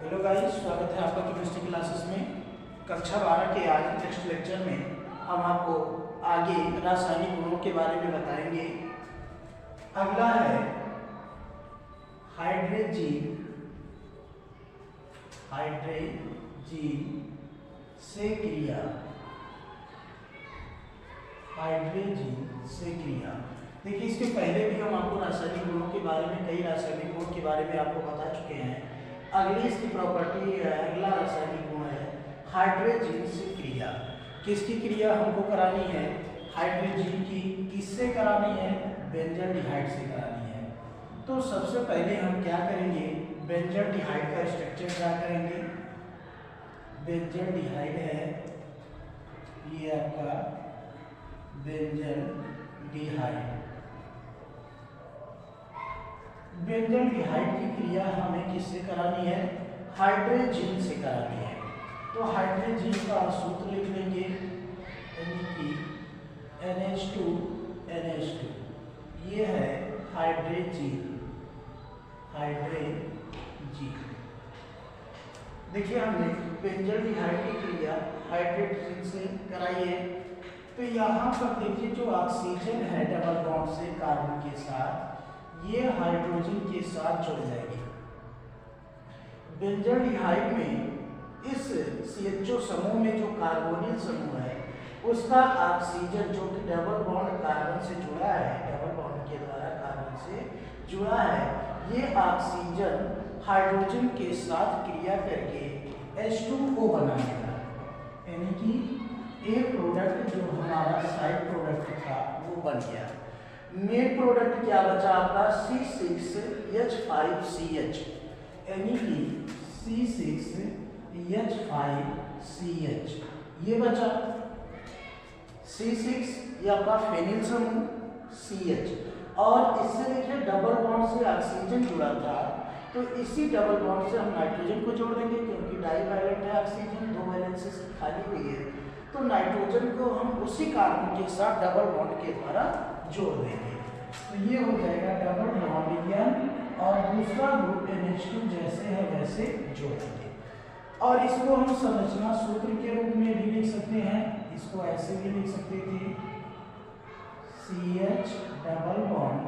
Hello guys, स्वागत है आपका केमिस्ट्री क्लासेस में। कक्षा 12 के आज नेक्स्ट लेक्चर में हम आपको आगे रासायनिक गुणों के बारे में बताएंगे। अगला है हाइड्रोजन से क्रिया। हाइड्रोजन से क्रिया देखिए, इसके पहले भी हम आपको रासायनिक गुणों के बारे में, कई रासायनिक गुणों के बारे में आपको बता चुके हैं। अगली इसकी प्रॉपर्टी है, अगला रासायनिक गुण है हाइड्रोजन से क्रिया। किसकी क्रिया हमको करानी है? हाइड्रोजन की। किससे करानी है? बेंजल्डिहाइड से करानी है। तो सबसे पहले हम क्या करेंगे, बेंजल्डिहाइड का स्ट्रक्चर क्या करेंगे। बेंजल्डिहाइड है, ये आपका बेंजल्डिहाइड। बेंजल्डिहाइड की क्रिया हमें किससे करानी है? हाइड्रोजन से करानी है। तो हाइड्रोजन का सूत्र लिख लेंगे, NH2NH2। ये है हाइड्रोजन। देखिए, हमने बेंजल्डिहाइड की क्रिया हाइड्रोजन से कराई है। तो यहाँ पर देखिए, जो ऑक्सीजन है डबल बॉन्ड से कार्बन के साथ, ये हाइड्रोजन के साथ जुड़ जाएगी। बेंजल्डिहाइड में इस CHO समूह में जो कार्बोनिल समूह है, उसका ऑक्सीजन जो कि डबल बॉन्ड कार्बन से जुड़ा है, डबल बॉन्ड के द्वारा कार्बन से जुड़ा है, ये ऑक्सीजन हाइड्रोजन के साथ क्रिया करके H2O बनाएगा। यानी कि एक प्रोडक्ट जो हमारा साइड प्रोडक्ट था वो बन गया। मेन प्रोडक्ट क्या बचा आपका? C6H5CH, यानी कि C6H5CH ये बचा। C6 ये आपका फेनिल समूह, CH, और इससे देखिए डबल बॉन्ड से ऑक्सीजन जुड़ा था, तो इसी डबल बॉन्ड से हम नाइट्रोजन को जोड़ देंगे, क्योंकि डाई वैलेंट है ऑक्सीजन, दो वैलेंसी खाली हुई है। तो नाइट्रोजन को हम उसी कार्बन के साथ डबल बॉन्ड के द्वारा जोड़ देंगे। तो ये हो जाएगा डबल बॉन्ड N, और दूसरा ग्रुप NH2 जैसे है वैसे जोड़ देंगे। और इसको हम संरचना सूत्र के रूप में भी लिख सकते हैं। इसको ऐसे भी लिख सकते थे, CH double bond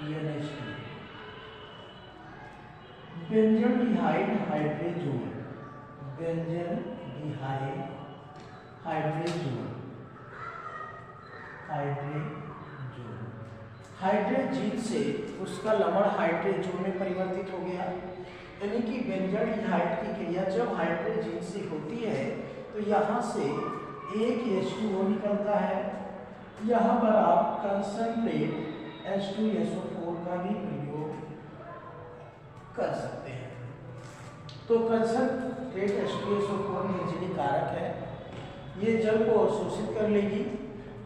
NH2। Benzaldehyde hydrogen, benzaldehyde hydrogen, hydrogen से उसका लवण हाइड्रोजन में परिवर्तित हो गया। यानी कि बेंजल्डिहाइड की क्रिया जब हाइड्रोजन से होती है तो यहाँ से एक H2O निकलता है। यहाँ पर आप कंसंट्रेट H2SO4 का भी प्रयोग कर सकते हैं। तो कंसंट्रेट H2SO4 निर्जलीय कारक है, ये जल को अवशोषित कर लेगी,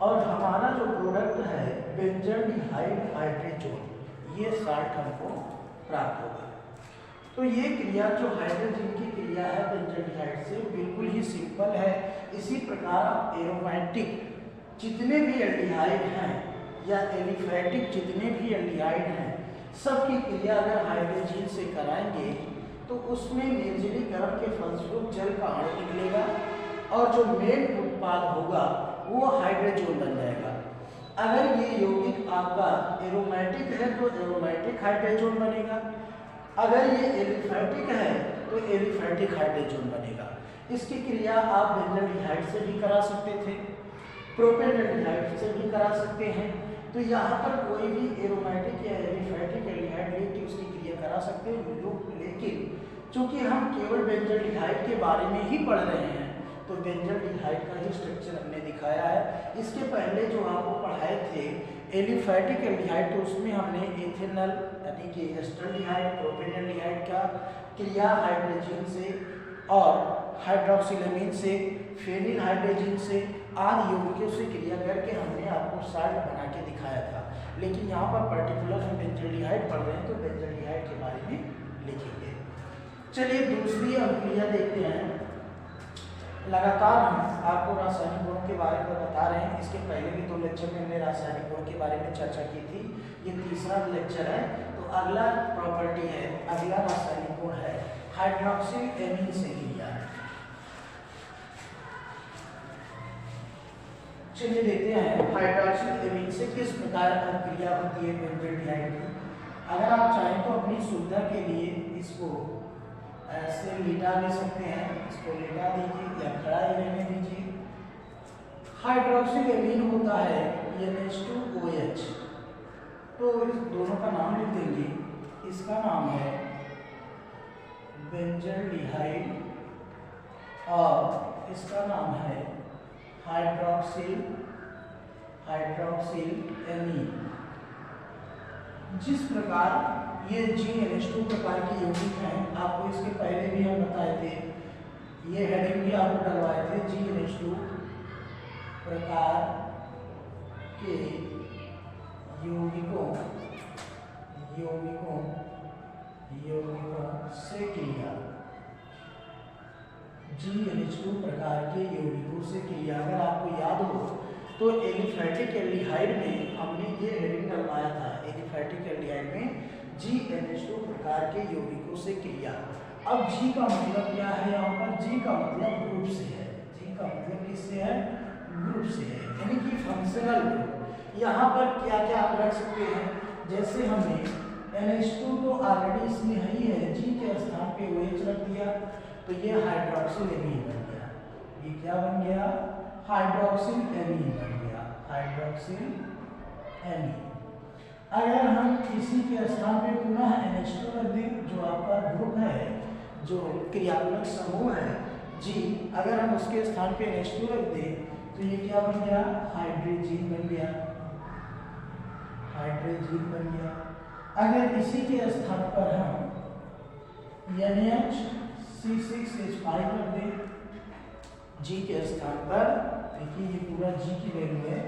और हमारा जो प्रोडक्ट है बेंजल्डिहाइड हाइड्रोजन, ये साल्ट हमको प्राप्त होगा। तो ये क्रिया जो हाइड्रोजन की क्रिया है बेंजल्डिहाइड से, बिल्कुल ही सिंपल है। इसी प्रकार एरोमेटिक जितने भी एल्डिहाइड हैं या एलिफैटिक जितने भी एल्डिहाइड हैं, सबकी क्रिया अगर हाइड्रोजन से कराएंगे तो उसमें निर्जलीकरण के फलस्वरूप जल का अणु निकलेगा, और जो मेन उत्पाद होगा वो हाइड्रोजन बन जाएगा। अगर ये यौगिक आपका एरोमेटिक है तो एरोमेटिक हाइड्रोजन बनेगा, अगर ये एलिफैटिक है तो एलिफैटिक हाइड्रोजन बनेगा। इसकी क्रिया आप बेंजल्डिहाइड से भी करा सकते थे, प्रोपेनल्डिहाइड से भी करा सकते हैं। तो यहाँ पर कोई भी एरोमेटिक या एलिफैटिक एल्डिहाइड लेके उसकी क्रिया करा सकते हैं लोग, लेकिन चूंकि हम केवल बेंजल्डिहाइड के बारे में ही पढ़ रहे हैं तो बेंजल्डिहाइड का ही स्ट्रक्चर हमने दिखाया है। इसके पहले जो आपको पढ़ाए थे एलिफैटिक एल्डिहाइड, तो उसमें हमने इथेनॉल यानी कि एस्टरडिहाइड, प्रोपेनल्डिहाइड का क्रिया हाइड्रोजन से और हाइड्रोक्सिलेमीन से, फेनिल हाइड्रोजन से आदि यौगिकों से क्रिया करके हमने आपको साल्ट बना के दिखाया था। लेकिन यहाँ पर पर्टिकुलर हम बेंजल्डिहाइड पढ़ रहे हैं तो बेंजल्डिहाइड के बारे में लिखेंगे। चलिए दूसरी अभिक्रिया देखते हैं। लगातार हम आपको रासायनिक गुणों के बारे में बता रहे हैं। इसके पहले भी 2 लेक्चर में हमने रासायनिक गुणों के बारे में चर्चा की थी, ये तीसरा लेक्चर है। तो तो अगला प्रॉपर्टी है, अगला रासायनिक गुण है हाइड्रोक्सिल एमीन से क्रिया। चलिए देखते हैं हाइड्रोक्सिल एमीन से किस प्रकार क्रिया होती है बेंजोल्डिहाइड की। अगर आप चाहें तो अपनी सुविधा के लिए इसको ऐसे लिटा भी सकते हैं, इसको लिटा दीजिए या खड़ा ही रहने दीजिए। हाइड्रोक्सिल एमीन होता है NH2OH, तो इस दोनों का नाम लिख देंगे। इसका नाम है बेंजोल्डिहाइड और इसका नाम है हाइड्रोक्सिल एमीन। जिस प्रकार ये GNH2 प्रकार की यौगिक हैं, आपको इसके पहले भी हम बताए थे, ये हेडिंग भी आपको डलवाए थे, GNH2 प्रकार के यौगिकों से क्रिया, GNH2 प्रकार के यौगिकों से क्रिया। अगर आपको याद हो तो एलिफैटिक एल्डिहाइड में हमने ये हेडिंग डलवाया था, एलिफैटिक एल्डिहाइड में GNH2 प्रकार के यौगिकों से क्रिया। अब G का मतलब क्या है यहाँ पर? G का मतलब ग्रुप से है। G का मतलब किससे है? ग्रुप से है, यानी कि फंक्शनल ग्रुप। यहाँ पर क्या क्या आप रख सकते हैं, जैसे हमने NH2 तो ऑलरेडी इसमें ही है, G के स्थान पे OH रख दिया तो ये हाइड्रोक्सिल एमीन बन गया। ये क्या बन गया? हाइड्रोक्सिल एमीन बन गया, हाइड्रोक्सिल एमीन। अगर हम इसी के स्थान पे पुनः NH2 रख दें, जो आपका ग्रुप है, जो क्रियात्मक समूह है G, अगर हम उसके स्थान पे NH2 रख दें तो ये क्या बन गया? हाइड्रोजीन बन गया, हाइड्रोजीन बन गया। अगर इसी के स्थान पर हम NH(C6H5) रख दें G के स्थान पर, देखिए ये पूरा G की वैल्यू है,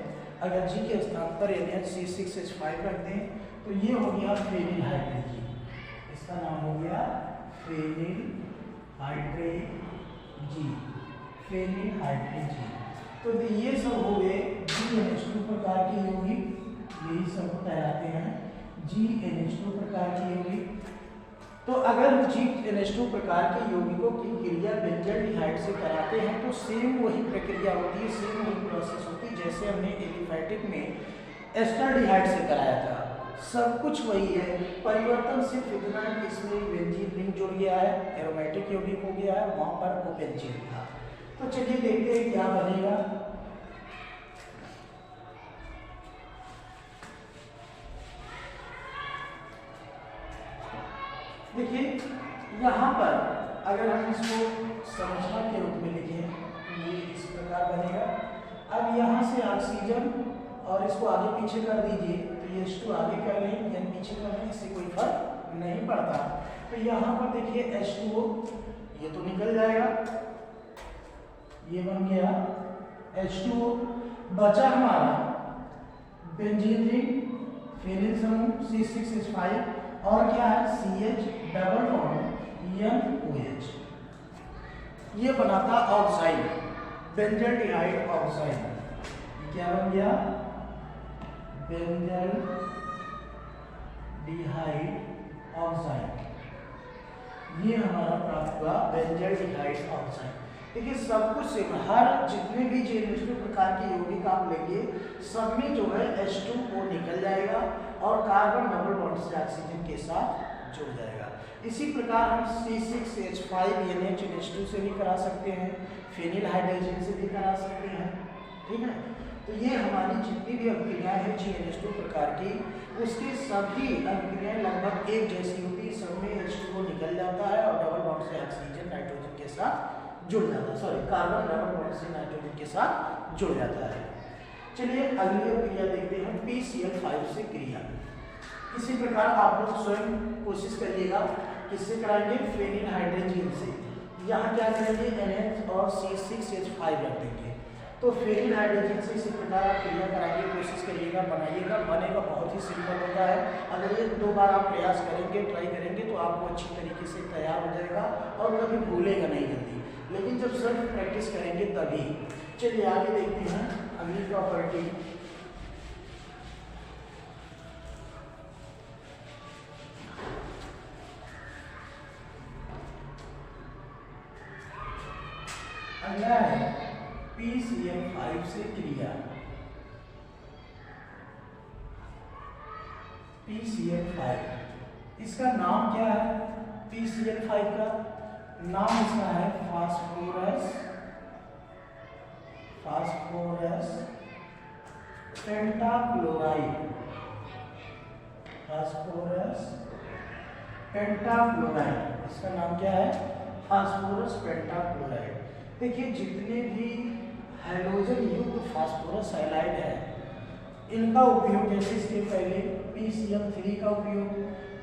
अगर G के स्थान पर NH(C6H5) रख दें तो ये हो गया फेनिल हाइड्रोजीन। इसका नाम हो गया फेनिल हाइड्रोजीन, फेनिल हाइड्रोजीन। तो ये सब हो गए GNH2 प्रकार के यौगिक, यही सब कहलाते हैं GNH2 प्रकार के यौगिक। तो अगर GNH2 प्रकार के यौगिकों की क्रिया बेंजोल्डिहाइड से कराते हैं तो सेम वही प्रक्रिया होती है, सेम वही प्रोसेस होती है जैसे हमने एलिफैटिक में एस्टरडिहाइड से कराया था। सब कुछ वही है, परिवर्तन सिर्फ इतना है कि इसमें बेंजीन रिंग जुड़ गया है, एरोमेटिक यौगिक हो गया है, वहां पर वो बेंजीन था। तो चलिए देखते हैं क्या बनेगा। देखिए यहाँ पर अगर हम इसको संरचना के रूप में लिखें तो ये इस प्रकार बनेगा। अब यहाँ से ऑक्सीजन और इसको आगे पीछे कर दीजिए तो ये H2 आगे कर लें या पीछे कर लें, इससे कोई फर्क नहीं पड़ता। तो यहाँ पर देखिए H2O, ये तो निकल जाएगा, ये बन गया H2O। बचा हमारा बेंजीन रिंग, फेनिल समूह C6H5 और क्या है CH डबल बॉन्ड NOH, ये बनाता ऑक्साइड, बेंजोल्डिहाइड ऑक्साइड। क्या बन गया? बेंजोल्डिहाइड ऑक्साइड, ये हमारा प्राप्त हुआ बेंजोल्डिहाइड ऑक्साइड। देखिए सब कुछ सेम, हर जितने भी GNH2 प्रकार के यौगिक आप लेंगे सब में जो है H2O निकल जाएगा और कार्बन डबल बॉन्ड से ऑक्सीजन के साथ जुड़ जाएगा। इसी प्रकार हम C6H5 NH2 से भी करा सकते हैं, फेनिल हाइड्रोजन से भी करा सकते हैं, ठीक है। तो ये हमारी जितनी भी अभिक्रियाएं हैं GNH2 प्रकार की, उसकी सभी अभिक्रियाएं लगभग एक जैसी होती है, सब में H2O निकल जाता है और डबल बॉन्ड से ऑक्सीजन नाइट्रोजन के साथ जुड़ जाता है, सॉरी कार्बन डबल बॉन्ड से नाइट्रोजन के साथ जुड़ जाता है। चलिए अगली क्रिया देखते हैं PCl5 से क्रिया। इसी प्रकार आप लोग स्वयं कोशिश करिएगा, किससे कराएंगे? फेनिल हाइड्रोजीन से। यहाँ क्या करेंगे? NH और C6H5 रख देंगे। तो फेनिल हाइड्रोजीन से इसी प्रकार आप क्रिया कराएंगे, कोशिश करिएगा, बनाइएगा, बनेगा बहुत ही सिंपल होता है। अगर ये 2 बार आप प्रयास करेंगे, ट्राई करेंगे तो आपको अच्छी तरीके से तैयार हो जाएगा और कभी भूलेगा नहीं जल्दी, लेकिन जब सिर्फ प्रैक्टिस करेंगे तभी। चलिए आगे देखते हैं अगली प्रॉपर्टी। अगला है PCl5 से क्रिया, PCl5 इसका नाम क्या है? PCl5 का नाम इसका है फास्फोरस पेंटाक्लोराइड, फास्फोरस पेंटाक्लोराइड, इसका नाम क्या है? Phosphorus pentachloride. देखिए जितने भी हाइड्रोजन युक्त फास्फोरस हैलाइड है इनका उपयोग, जैसे इसके पहले PCl3 का उपयोग,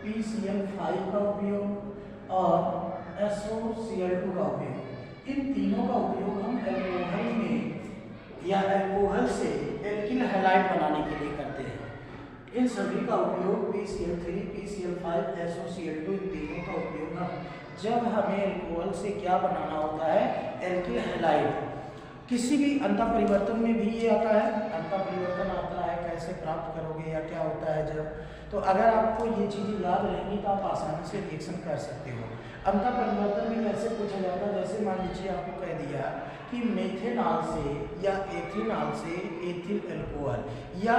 PCl5 का उपयोग और SOCl2 का उपयोग, इन तीनों का उपयोग हम एल्कोहल में या एल्कोहल से एल्किल हैलाइड बनाने के लिए करते हैं। इन सभी का उपयोग PCl3, PCl5, SOCl2 इन तीनों का उपयोग हम जब हमें एल्कोहल से क्या बनाना होता है? Alkyl halide. किसी भी अंतर परिवर्तन में भी ये आता है, अंतर परिवर्तन आता है, कैसे प्राप्त करोगे या क्या होता है जब, तो अगर आपको ये चीज़ें याद रहेंगी तो आप आसानी से रिएक्शन कर सकते हो। अंतर परिवर्तन में कैसे पूछा जाता है? जैसे मान लीजिए आपको कह दिया कि मेथेनॉल से या एथेनॉल से एथिल अल्कोहल या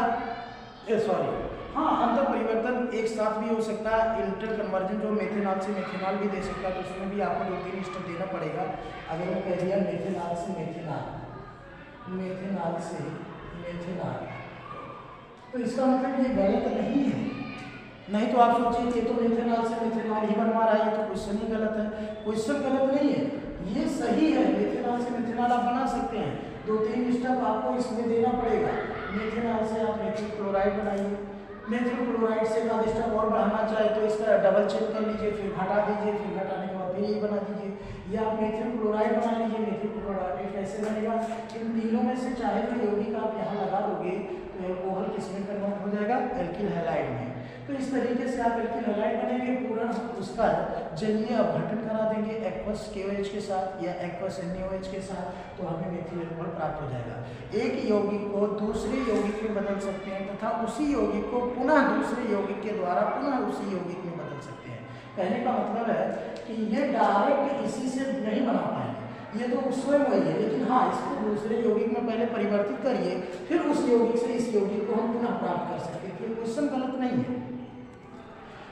अंतर परिवर्तन एक साथ भी हो सकता है। इंटर कन्वर्जन जो मेथेनॉल से मेथेनॉल भी दे सकता है, तो उसमें भी आपको 2-3 स्टेप देना पड़ेगा। अगर वो कह दिया मेथेनॉल से मेथेनॉल, मेथेनॉल से मेथेनॉल, तो इसका मतलब ये गलत नहीं है। नहीं तो आप सोचिए ये तो मेथेनॉल से मेथेनॉल ही बनवा रहा है, ये तो क्वेश्चन ही गलत है। क्वेश्चन गलत नहीं है, ये सही है। मेथेनॉल से मेथेनॉल आप बना सकते हैं, 2-3 स्टेप आपको इसमें देना पड़ेगा। मेथेनॉल से आप मेथिल क्लोराइड बनाइए, मेथिल क्लोराइड से का स्टेप और बढ़ाना चाहे तो इसका डबल चेक कर लीजिए, फिर घटा दीजिए, फिर घटाने के बाद फिर ये बना दीजिए, या आप मेथिल क्लोराइड बना लीजिए। मेथिल क्लोराइड कैसे बनेगा? इन तीनों में से चाहे तो यौगिक आप यहाँ लगा दोगे तो एल्कोहल किसमें कन्वर्ट हो जाएगा? एल्किल हैलाइड में। तो इस तरीके से आप एल्किल हैलाइड बनेंगे, पूरा उसका जलीय अपघटन करा देंगे एक्वस KOH के साथ या एक्वस NaOH के साथ, तो हमें मेथिल अल्कोहल प्राप्त हो जाएगा। एक यौगिक को दूसरे यौगिक में बदल सकते हैं तथा उसी यौगिक को पुनः दूसरे यौगिक के द्वारा पुनः उसी यौगिक में बदल सकते हैं। कहने का मतलब है कि ये डायरेक्ट इसी से नहीं बना पाएंगे, ये तो स्वयं वही है, लेकिन हाँ इसको दूसरे यौगिक में पहले परिवर्तित करिए, फिर उस यौगिक से इस यौगिक को हम पुनः प्राप्त कर सकते हैं। तो क्वेश्चन गलत नहीं है।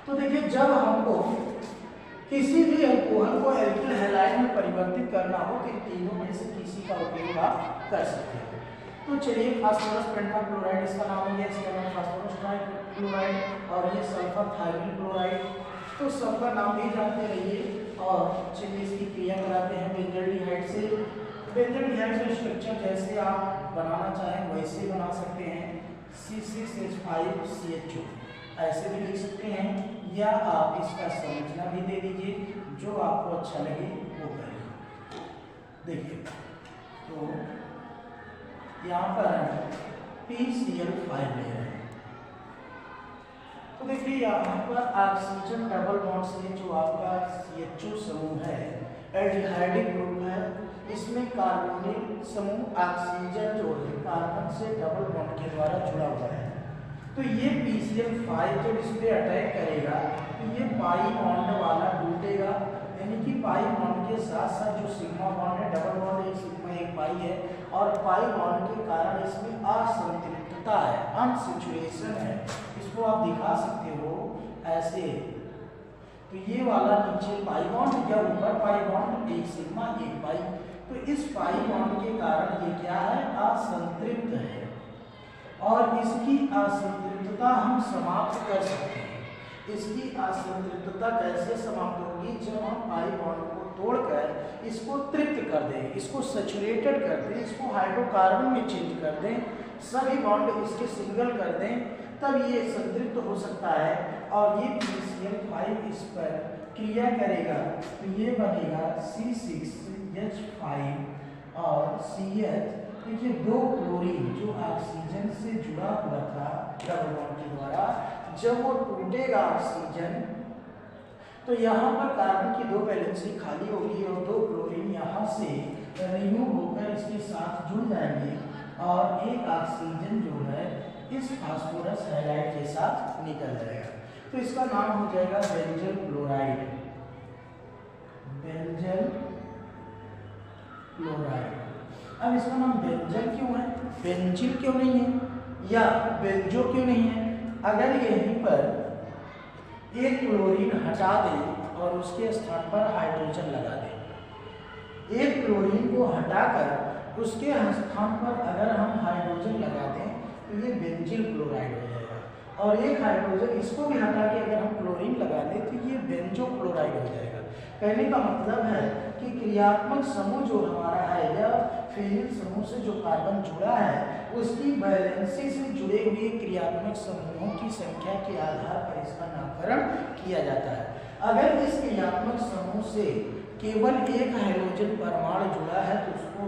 तो देखिए जब हमको किसी भी अल्कोहल को एल्किल हैलाइड में परिवर्तित करना हो तो इन तीनों में से किसी का उपयोग आप कर सकते हैं। तो चलिए फास्फोरस पेंटाक्लोराइड इसका नाम हो गया, इसका नाम फास्फोरस ट्राइक्लोराइड और ये सल्फर थायमिल क्लोराइड, तो सबका नाम भी जानते रहिए। और चलिए इसकी क्रिया कराते हैं बेंजल्डिहाइड से। बेंजल्डिहाइड का स्ट्रक्चर जैसे आप बनाना चाहें वैसे बना सकते हैं, C6H5CHO ऐसे भी लिख सकते हैं, या आप इसका संरचना भी दे दीजिए, जो आपको अच्छा लगे वो करिए। देखिए तो यहाँ पर PCl5 ले रहे हैं, तो देखिए यहाँ पर ऑक्सीजन डबल बॉन्ड से जो आपका CHO समूह है एल्डिहाइडिक ग्रुप है, इसमें कार्बोनिल समूह ऑक्सीजन जो है कार्बन से डबल बॉन्ड के द्वारा जुड़ा हुआ है। तो ये PCl5 जब इस पर अटैक करेगा तो ये पाई बॉन्ड वाला टूटेगा, यानी कि पाई बॉन्ड के साथ साथ जो सिग्मा बॉन्ड है, डबल बॉन्ड एक सिग्मा एक पाई है, और पाई बॉन्ड के कारण इसमें असंतृप्तता है, अनसिचुएशन है। इसको आप दिखा सकते हो ऐसे, तो ये वाला नीचे पाई बॉन्ड या ऊपर पाई बॉन्ड, एक सिग्मा एक पाई, तो इस पाई बॉन्ड के कारण ये क्या है? असंतृप्त है, और इसकी असंतृप्तता हम समाप्त कर सकते हैं। इसकी असंतृप्तता कैसे समाप्त होगी? जब हम पाई बॉन्ड को तोड़कर इसको तृप्त कर दें, इसको सैचुरेटेड कर दें, इसको हाइड्रोकार्बन में चेंज कर दें, सभी बॉन्ड इसके सिंगल कर दें, तब ये संतृप्त हो सकता है और ये PCl5 इस पर क्रिया करेगा, तो ये बनेगा C6H5 और CH। देखिए दो क्लोरीन जो ऑक्सीजन से जुड़ा हुआ था डबल बॉन्ड के द्वारा, जब वो टूटेगा ऑक्सीजन तो यहाँ पर कार्बन की 2 वैलेंसी खाली होगी और 2 क्लोरीन यहाँ से रिमूव होकर इसके साथ जुड़ जाएंगे और एक ऑक्सीजन जो है इस फास्फोरस हैलाइड के साथ निकल जाएगा। तो इसका नाम हो जाएगा बेंजल क्लोराइड, बेंजल क्लोराइड। अब इसका नाम बेंजल क्यों है, बेंजिल क्यों नहीं है या बेंजो क्यों नहीं है? अगर यहीं पर एक क्लोरीन हटा दें और उसके स्थान पर हाइड्रोजन लगा दें, एक क्लोरीन को हटाकर उसके स्थान पर अगर हम हाइड्रोजन लगा दें तो ये बेंजिल क्लोराइड हो जाएगा, और एक हाइड्रोजन इसको भी हटा के अगर हम क्लोरीन लगा दें तो ये बेंजो क्लोराइड हो जाएगा। कहने का मतलब है कि क्रियात्मक समूह जो हमारा है या फेनिल समूह से जो कार्बन जुड़ा है उसकी वैलेंसी से जुड़े हुए क्रियात्मक समूहों की संख्या के आधार पर इसका नामकरण किया जाता है। अगर इस क्रियात्मक समूह से केवल एक हाइड्रोजन परमाणु जुड़ा है तो उसको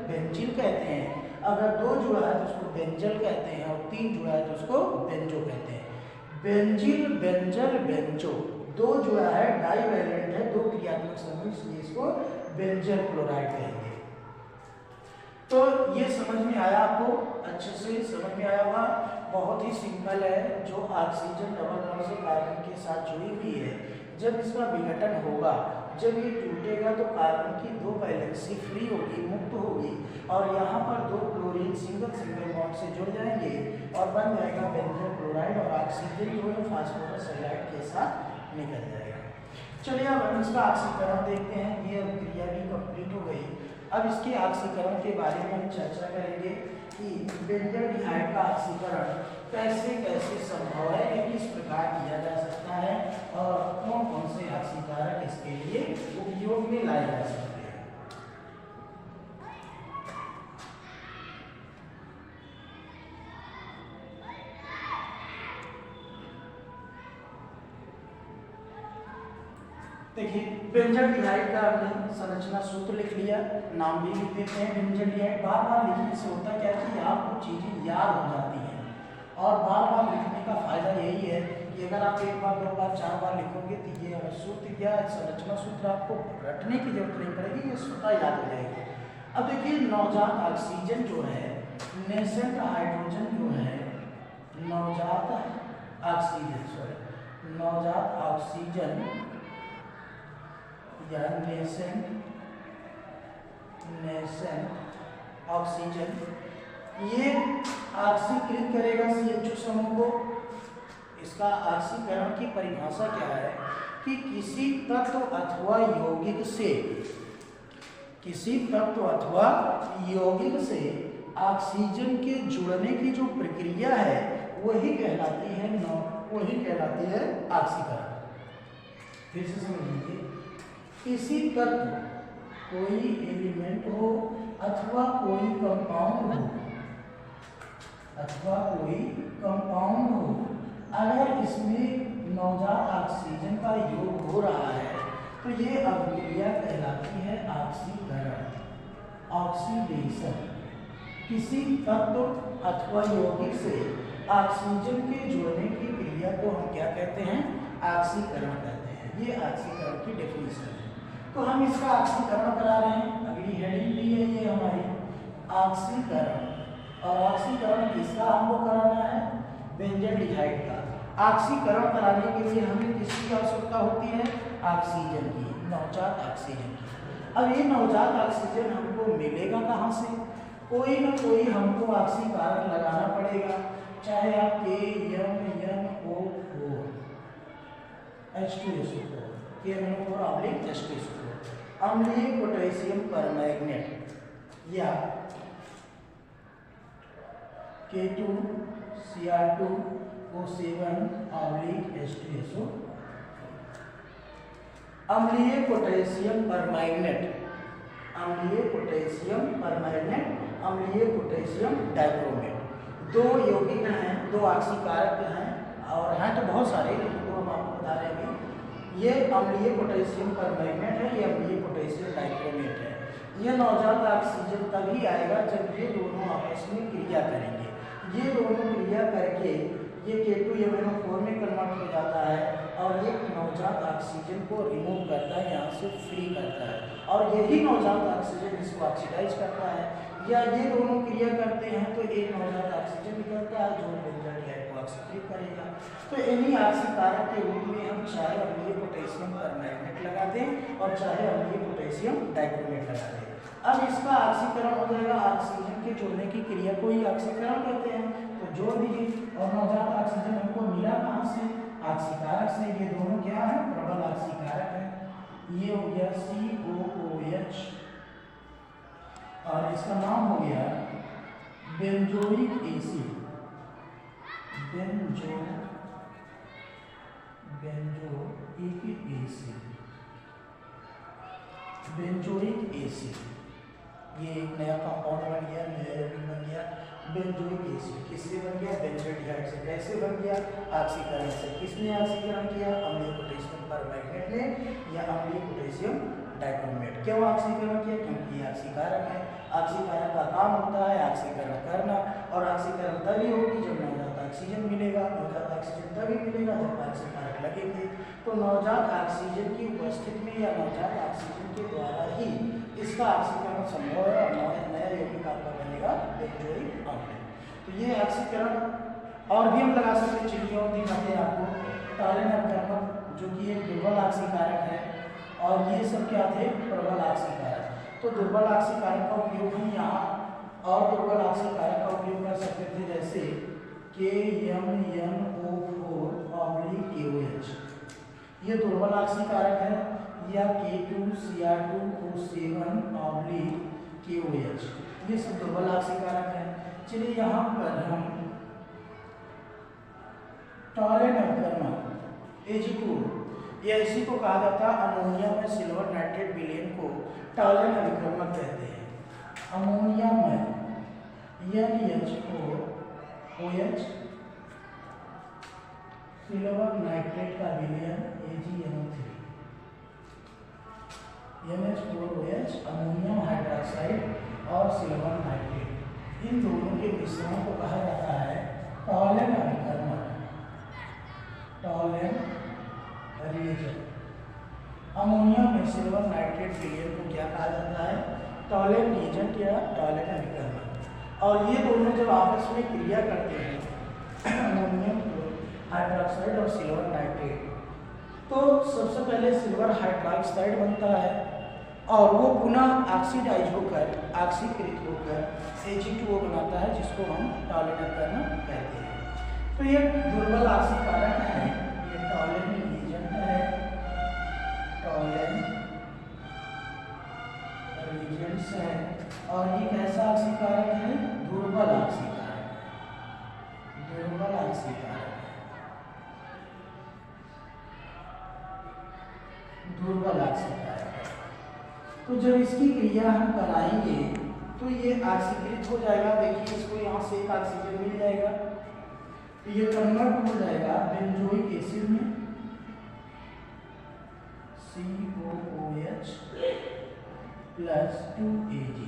बेंजिल कहते हैं, अगर दो जुड़ा है तो उसको बेंजल कहते हैं, और तीन जुड़ा है तो उसको बेंजो कहते हैं। बेंजिल, बेंजल, बेंजो, दो जुड़ा है, डाइवैलेंट है, दो क्रियात्मक समूह, इसलिए इसको बेंजल क्लोराइड कहेंगे। तो ये समझ में आया आपको, अच्छे से समझ में आया होगा। बहुत ही सिंपल है, जो ऑक्सीजन डबल बॉन्ड से कार्बन के साथ जुड़ी हुई है, जब इसका विघटन होगा, जब ये टूटेगा तो कार्बन की दो वैलेंसी फ्री होगी, मुक्त होगी, और यहाँ पर दो क्लोरीन सिंगल बॉन्ड से जुड़ जाएंगे और बन जाएगा बेंजल क्लोराइड, और ऑक्सीजन जो है फास्फोरस हैलाइड के साथ निकल जाएगा। चलिए अब हम इसका ऑक्सीकरण देखते हैं। ये क्रिया भी कंप्लीट हो गई। अब इसके ऑक्सीकरण के बारे में हम चर्चा करेंगे कि बेंजल्डिहाइड का ऑक्सीकरण कैसे कैसे संभव है, या किस प्रकार किया जा सकता है, और कौन कौन से ऑक्सीकारक इसके लिए उपयोग में लाए जा सकते हैं। देखिए, बेंजल्डिहाइड का हमने संरचना सूत्र लिख लिया, नाम भी लिख देते हैं बेंजल्डिहाइड। बार बार लिखने से होता क्या कि आपको चीजें याद हो जाती हैं, और बार बार लिखने का फायदा यही है कि अगर आप एक बार, दो बार, चार बार लिखोगे तो ये सूत्र या संरचना सूत्र आपको रटने की जरूरत नहीं पड़ेगी, ये स्वतः याद हो जाएगी। अब देखिए, नवजात ऑक्सीजन जो है, नेसेंट हाइड्रोजन जो है, नवजात ऑक्सीजन या नेसेंट ऑक्सीजन, ये ऑक्सीकृत करेगा CH2 समूह को। इसका ऑक्सीकरण की परिभाषा क्या है कि किसी तत्व अथवा यौगिक से ऑक्सीजन के जुड़ने की जो प्रक्रिया है वही कहलाती है ऑक्सीकरण। फिर से समझ लीजिए, किसी तत्व, कोई एलिमेंट हो अथवा कोई कंपाउंड हो, अगर इसमें नवजात ऑक्सीजन का योग हो रहा है तो ये अभिक्रिया कहलाती है ऑक्सीकरण, ऑक्सीडेशन। किसी तत्व अथवा यौगिक से ऑक्सीजन के जुड़ने की क्रिया को हम क्या कहते हैं? ऑक्सीकरण कहते हैं। ये ऑक्सीकरण की डेफिनेशन है। तो हम इसका ऑक्सीकरण करा रहे हैं, अगली हेडिंग भी है ये हमारी, ऑक्सीकरण। और ऑक्सीकरण किसका हमको कराना है? बेंजल्डिहाइड का। ऑक्सीकरण कराने के लिए हमें किसकी आवश्यकता होती है? ऑक्सीजन की, नवजात ऑक्सीजन की। अब ये नवजात ऑक्सीजन हमको मिलेगा कहाँ से? कोई ना कोई हमको ऑक्सीकारक लगाना पड़ेगा, चाहे आप KMnO4 H2SO4 अम्लीय पोटेशियम परमैंगनेट या K2Cr2O7 H2SO, अम्लीय पोटेशियम परमैंगनेट, अम्लीय पोटेशियम डाइक्रोमेट। दो यौगिक हैं, दो ऑक्सीकारक हैं, और हैं तो बहुत सारे, लेकिन दो हम आपको बता रहे हैं। ये अम्लीय पोटेशियम परमैंगनेट है, ये अम्लीय पोटेशियम डाइक्रोमेट है। ये नवजात ऑक्सीजन तभी आएगा जब ये दोनों आपस में क्रिया करेंगे। ये दोनों क्रिया करके ये K2MnO4 में कन्वर्ट हो जाता है, और ये नवजात ऑक्सीजन को रिमूव करता है, यहाँ से फ्री करता है, और यही नवजात ऑक्सीजन इसको ऑक्सीडाइज करता है, या ये दोनों क्रिया करते हैं तो एक नवजात ऑक्सीजन निकलता है जो बेंजल्डिहाइड को ऑक्सीकृत करेगा। तो इन्हीं ऑक्सीकारक के रूप में हम चाहे अम्लीय पोटेशियम परमैंगनेट लगा दें और चाहे अम्लीय पोटेशियम डाइक्रोमेट लगा दें। अब इसका ऑक्सीकरण हो जाएगा, ऑक्सीजन के जोड़ने की क्रिया को ही ऑक्सीकरण कहते हैं। तो जोड़ दीजिए, और नवजात ऑक्सीजन हमको मिला कहाँ से? ऑक्सीकारक से। ये दोनों क्या है? प्रबल ऑक्सीकारक है। ये हो गया COOH और इसका नाम हो गया benzoic acid. Benzoic acid, benzoic acid, ये एक नया कंपाउंड बन गया, नया एलिमेंट बन गया बेंजोइक एसिड। किससे बन गया? बेंजोइक से। कैसे बन गया? ऑक्सीकरण से। किसने ऑक्सीकरण किया? अम्लीय पोटेशियम परमैंगनेट ने या अम्लीय पोटेशियम डाइक्रोमेट। क्यों ऑक्सीकरण किया? क्योंकि ये ऑक्सीकारक है। ऑक्सीकारक का काम होता है ऑक्सीकरण करना, और ऑक्सीकरण तभी होगी जब नवजात ऑक्सीजन मिलेगा। नवजात ऑक्सीजन तभी मिलेगा जब ऑक्सीकारक लगेंगे। तो नवजात ऑक्सीजन की उपस्थिति में या नवजात ऑक्सीजन के द्वारा ही इसका ऑक्सीकरण संभव है और नया यौगिक आपका बनेगा बेंजोइक अम्ल। तो ये ऑक्सीकरण और भी हम लगा सकते हैं। चलिए और दिखाते हैं आपको। टॉलन अपकर्मक जो कि एक दुर्बल ऑक्सीकारक है, और ये सब क्या थे? प्रबल ऑक्सीकारक। तो दुर्बल ऑक्सीकारक का उपयोग हम यहाँ और दुर्बल ऑक्सीकारक का उपयोग कर सकते थे, जैसे KMNO4/KOH, ये दुर्बल ऑक्सीकारक है, या K2Cr2O7/KOH, ये सब दुर्बल ऑक्सीकारक है। चलिए यहाँ पर हम टॉलन अपकर्मक Ag2, या इसी को कहा जाता है अमोनिया में सिल्वर नाइट्रेट विलेन को टॉलन अपकर्मक कहते हैं। अमोनिया में NH4OH सिल्वर नाइट्रेट का villain AgNO3, NH4OH ammonium hydroxide और सिल्वर नाइट्रेट, इन दोनों के मिश्रण को कहा जाता है टॉलन अपकर्मक, टॉलन रिएजेंट। अमोनिया में सिल्वर नाइट्रेट विलेन को क्या कहा जाता है? टॉलन रिएजेंट या टॉलन अपकर्मक। और ये दोनों जब आपस में क्रिया करते हैं अमोनियम हाइड्रोक्साइड और सिल्वर नाइट्रेट, तो सबसे पहले सिल्वर हाइड्रोक्साइड बनता है और वो पुनः ऑक्सीडाइज होकर ऑक्सीकृत होकर Ag2O बनाता है, जिसको हम टॉलन अपकर्मक कहते हैं। तो ये दुर्बल ऑक्सीकारक है, ये टॉलन रिएजेंट है, टॉलन रिएजेंट्स है, और ये कैसा ऑक्सीकारक है? दुर्बल ऑक्सीकारक, दुर्बल ऑक्सीकारक, दुर्बल ऑक्सीकारक। तो जब इसकी क्रिया हम कराएंगे तो ये ऑक्सीकृत हो जाएगा। देखिए इसको यहाँ से एक ऑक्सीजन मिल जाएगा, तो ये कन्वर्ट हो जाएगा बेंजोइक एसिड में, COOH+2Ag।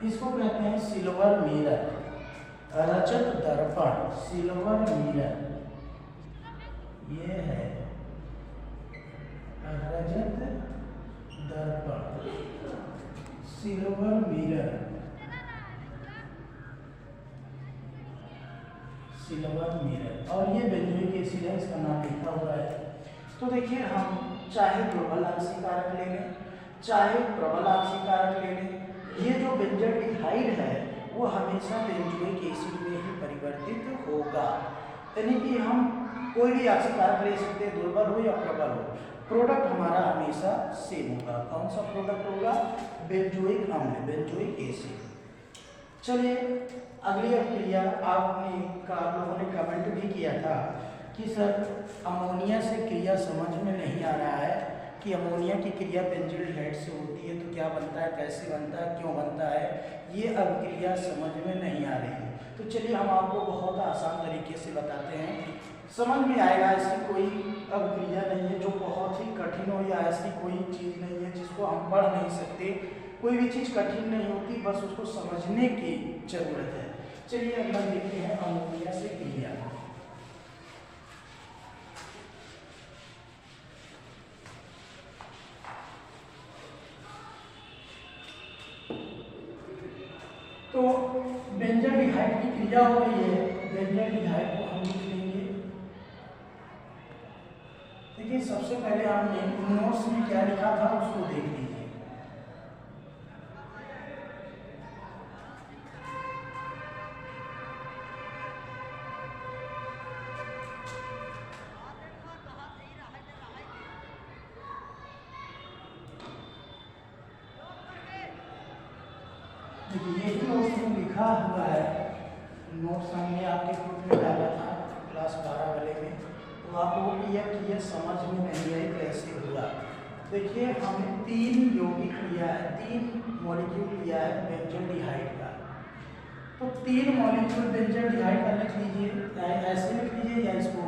इसको कहते हैं सिल्वर मिरर, रजत दर्पण, सिल्वर मिरर। ये है रजत दर्पण, सिल्वर मिरर, सिल्वर मिरर। और ये बेंजोइक एसिड है, इसका नाम लिखा हुआ है। तो देखिए हम चाहे दुर्बल ऑक्सीकारक ले लें चाहे प्रबल ऑक्सीकारक ले लें, ये जो बेंजाल्डिहाइड है वो हमेशा बेंजोइक एसिड में ही परिवर्तित होगा। यानी कि हम कोई भी ऑक्सीकारक ले सकते हैं, दुर्बल हो या प्रबल हो, प्रोडक्ट हमारा हमेशा सेम होगा। कौन सा प्रोडक्ट होगा? बेंजोइक अम्ल, बेंजोइक एसिड। चलिए अगली क्रिया आप लोगों ने कमेंट भी किया था कि सर अमोनिया से क्रिया समझ में नहीं आ रहा है कि अमोनिया की क्रिया बेंजाल्डिहाइड से होती है तो क्या बनता है, कैसे बनता है, क्यों बनता है, ये अब क्रिया समझ में नहीं आ रही है। तो चलिए हम आपको बहुत आसान तरीके से बताते हैं, समझ में आएगा। ऐसी कोई अब क्रिया नहीं है जो बहुत ही कठिन हो, या ऐसी कोई चीज़ नहीं है जिसको हम पढ़ नहीं सकते। कोई भी चीज़ कठिन नहीं होती, बस उसको समझने की जरूरत है। चलिए अगला देखते हैं अमोनिया से क्रिया। तो बेंजाल्डिहाइड की क्रिया हो रही है, बेंजाल्डिहाइड को हम लिख लेंगे। देखिए सबसे पहले हमने नोट्स में क्या लिखा था उसको देख लीजिए। यही नोट्स में लिखा हुआ है, नोट्स हमने आपके ग्रुप में डाला था क्लास 12 वाले में, तो आप लोगों को यह समझ में नहीं आई कैसे हुआ। देखिए हमने 3 यौगिक लिया है, 3 मॉलिक्यूल लिया है बेंजोडिहाइड का, तो 3 मॉलिक्यूल बेंजोडिहाइड का लिख लीजिए, ऐसे लिख लीजिए या इसको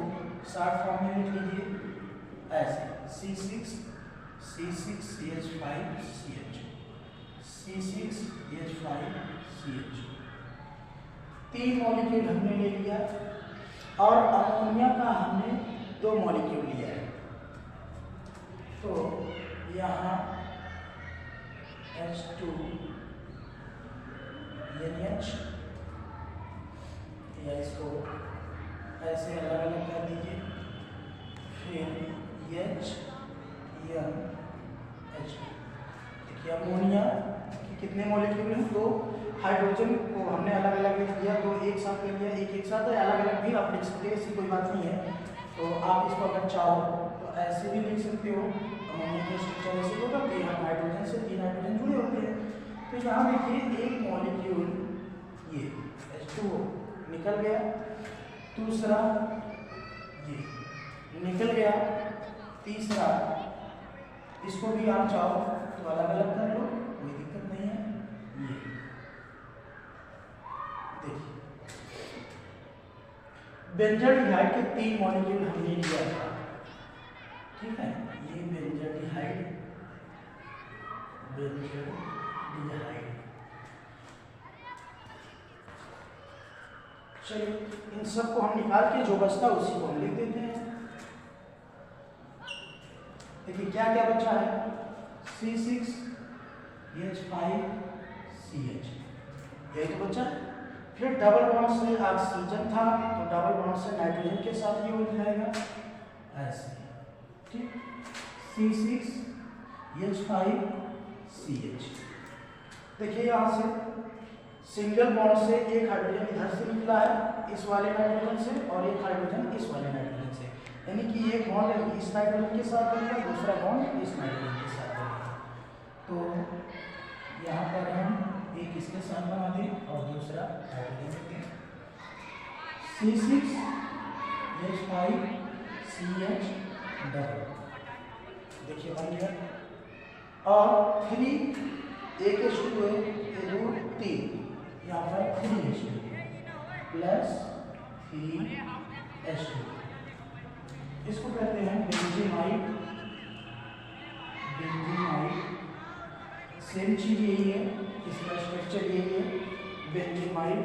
शॉर्ट फॉर्म में लिख लीजिए ऐसे C6H5CH, C6H5CH। 3 मॉलिक्यूल हमने ले लिया और अमोनिया का हमने 2 मॉलिक्यूल लिया है, तो यहाँ H2NH या इसको ऐसे अलग अलग कर दीजिए, फिर HNH2। देखिए अमोनिया के कितने मॉलिक्यूल हैं, 2, हाइड्रोजन को हमने अलग अलग लिख दिया, तो एक साथ कर लिया, एक साथ है, अलग अलग भी आप लिख सकते हैं, ऐसी कोई बात नहीं है। तो आप इसको अगर चाहो तो ऐसे भी लिख सकते हो, अमोनिया के स्ट्रक्चर ऐसे होता है, यहाँ हाइड्रोजन से 3 हाइड्रोजन जुड़े होते हैं। तो यहाँ देखिए एक मॉलिक्यूल ये H2O निकल गया, दूसरा ये निकल गया, तीसरा इसको भी आप चाहो तो अलग अलग कर लो, कोई दिक्कत नहीं है। ये देखिए बेंजोडिहाइड के 3 मॉलिक्यूल हमने लिया था, ठीक है, ये बेंजोडिहाइड चलिए इन सब को हम निकाल के जो बचता उसी को हम लिख देते हैं। देखिए क्या क्या बचा है, C6H5CH, यही तो बचा। फिर डबल बॉन्ड से ऑक्सीजन था, तो डबल बॉन्ड से नाइट्रोजन के साथ ये हो जाएगा ऐसे, ठीक, C6H5CH। देखिए यहाँ से सिंगल बॉन्ड से एक हाइड्रोजन इधर से निकला है इस वाले नाइट्रोजन से, और एक हाइड्रोजन इस वाले नाइट्रोजन से, यानी कि एक बॉन्ड इस नाइट्रोजन के साथ बनेगा, दूसरा बॉन्ड इस नाइट्रोजन के साथ बनेगा। तो यहाँ पर हम एक इसके साथ बना दें और दूसरा हाइड्रोजन दें, C6H5CH डबल, देखिए बन गया। और 3 एक H2 3, यहाँ पर 3H2 प्लस 3H2, इसको कहते हैं बेंजीमाइड। सेम चीज यही है, इसका स्ट्रक्चर यही है, बेंजीमाइड।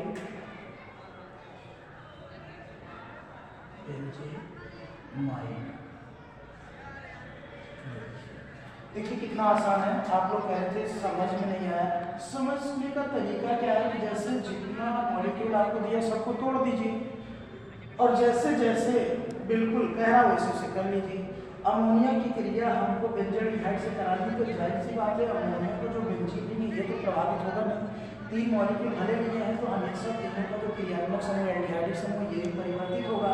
देखिए कितना आसान है, आप लोग कह रहे थे समझ में नहीं आया, समझने का तरीका क्या है, जैसे जितना मॉलिक्यूल आपको दिया सबको तोड़ दीजिए और जैसे जैसे बिल्कुल कह रहा वैसे उसे कर लीजिए। अमोनिया की क्रिया हमको बेंजोडिहाइड से करानी, तो जाहिर सी बात है अमोनिया को जो बेंजीन ये तो प्रभावित होगा नहीं। 3 मॉलिक्यूल भले लिए हैं तो हमेशा तीनों का जो क्रियात्मक समूह एल्डिहाइडिक समूह ये परिवर्तित होगा,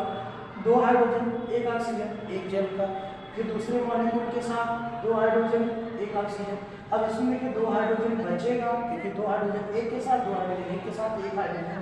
2 हाइड्रोजन 1 ऑक्सीजन, 1 जेल का, फिर दूसरे मॉलिक्यूल के साथ 2 हाइड्रोजन 1 ऑक्सीजन। अब इसमें के 2 हाइड्रोजन बचेगा, क्योंकि 2 हाइड्रोजन एक के साथ, 2 हाइड्रोजन एक के साथ, 1 हाइड्रोजन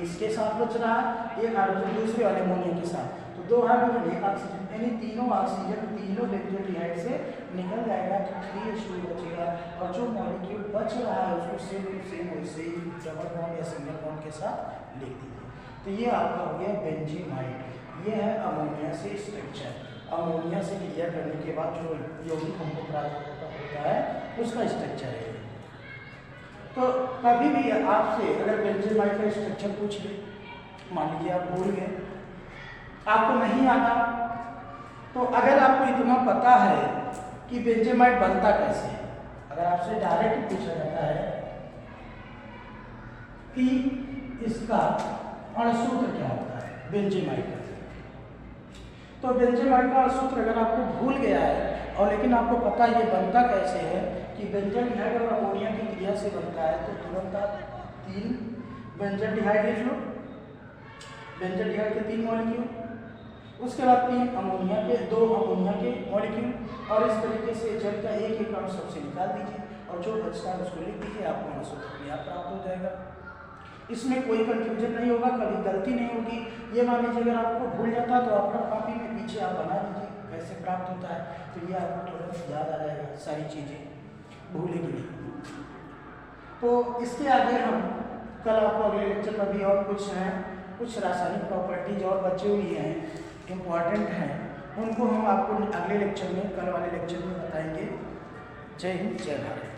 इसके साथ बच रहा है, 1 हाइड्रोजन दूसरे वाले अमोनिया के साथ, तो 2 हाइड्रोजन 1 ऑक्सीजन, यानी तीनों ऑक्सीजन तीनों बेंजोडिहाइड से निकल जाएगा, तो 3H2 बचेगा। और जो मॉलिक्यूल बच रहा है उसको सेम वैसे ही डबल बॉन्ड या सिंगल बॉन्ड के साथ लिख दीजिए। तो ये आपका हो गया बेंजीमाइड। ये है अमोनिया से स्ट्रक्चर, अमोनिया से क्रिया करने के बाद जो यौगिक हमको प्राप्त होता है उसका स्ट्रक्चर है। तो कभी भी आपसे अगर बेंजीमाइड का स्ट्रक्चर पूछ ले, मान लीजिए आप भूल गए, आपको नहीं आता, तो अगर आपको इतना पता है कि बेंजीमाइड बनता कैसे है, अगर आपसे डायरेक्ट पूछा जाता है कि इसका अणुसूत्र क्या होता है बेंजीमाइड का, तो बेंजीमाइड का अणुसूत्र अगर आपको भूल गया है और लेकिन आपको पता ये बनता कैसे है कि बेंजोडिहाइड और अमोनिया की क्रिया से बनता है, तो तुरंत आप 3 बेंजोडिहाइड लिख लो, बेंजोडिहाइड के 3 मॉलिक्यूल, उसके बाद 2 अमोनिया के मॉलिक्यूल, और इस तरीके से जल का एक अणु सबसे निकाल दीजिए और और जो बचता है उसको लिख दीजिए, आपको आंसर प्रक्रिया प्राप्त हो जाएगा। इसमें कोई कंफ्यूजन नहीं होगा, कभी गलती नहीं होगी। ये मान लीजिए अगर आपको भूल जाता तो अपना कॉपी में पीछे आप बना लीजिए कैसे प्राप्त होता है, तो ये आपको तुरंत याद आ जाएगा, सारी चीज़ें भूलेगी नहीं। तो इसके आगे हम कल आपको अगले लेक्चर में भी और कुछ हैं, कुछ रासायनिक प्रॉपर्टीज और बचे हुई हैं इम्पॉर्टेंट हैं, उनको हम आपको अगले लेक्चर में, कल वाले लेक्चर में बताएंगे। जय हिंद, जय भारत।